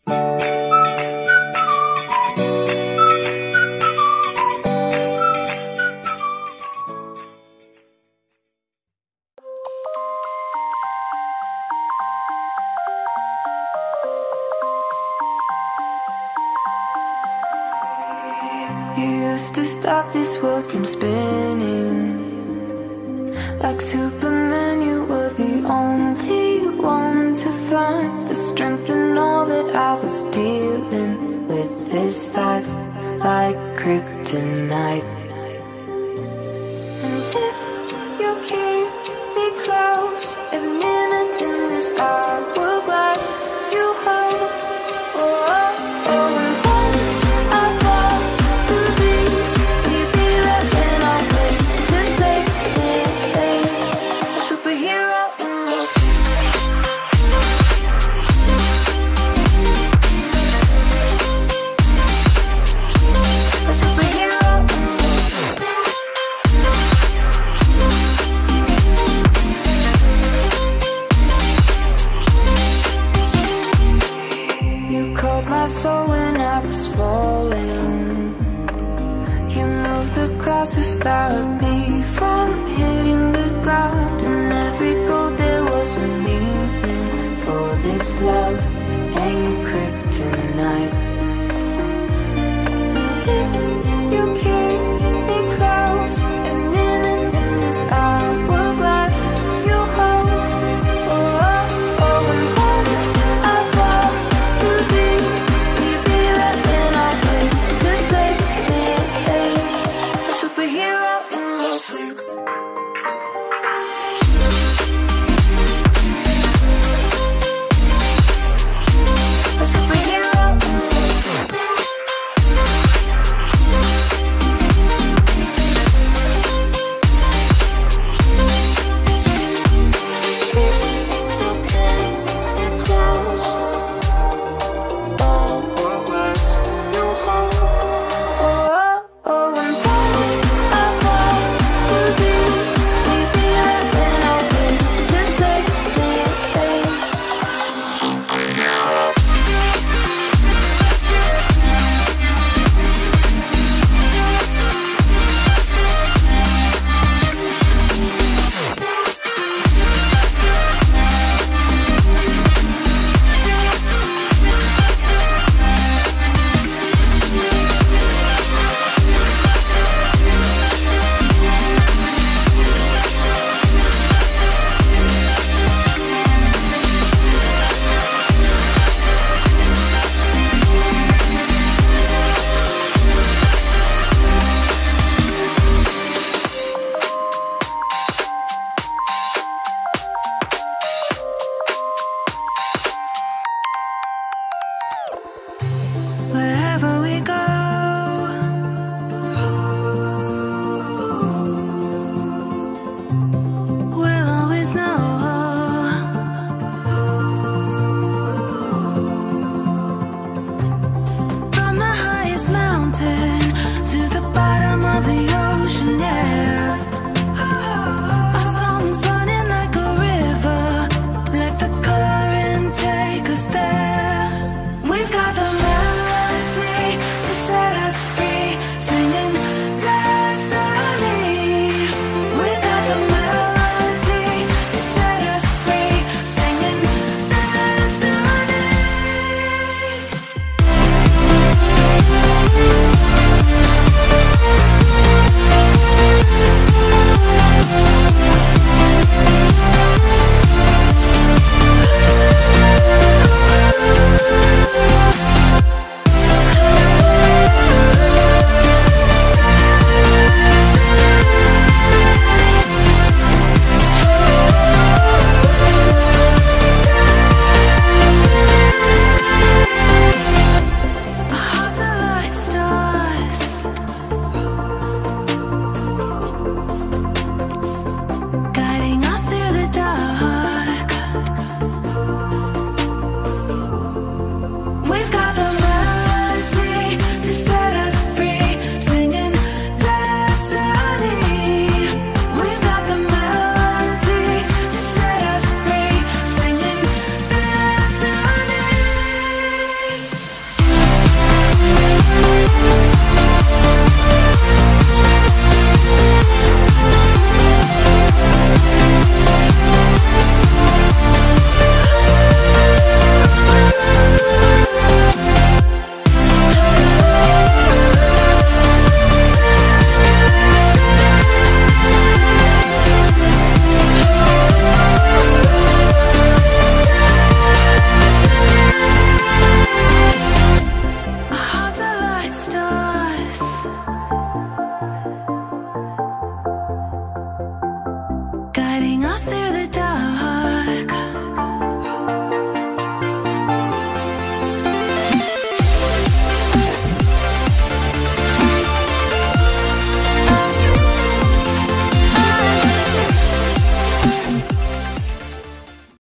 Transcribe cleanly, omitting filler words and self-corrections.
You used to stop this world from spinning. Like Superman, you were the only one to find the strength in all that I was dealing with this life, like kryptonite. And if you keep me close, every minute in this hourglass, you hold. Oh, oh, oh. And when I fall to be, will you be there when I wait to save me? A superhero in your sleep. A superhero in your sleep. You called my soul when I was falling. You moved the clouds to stop me from hitting the ground. And every goal there was a meaning. For this love ain't kryptonite.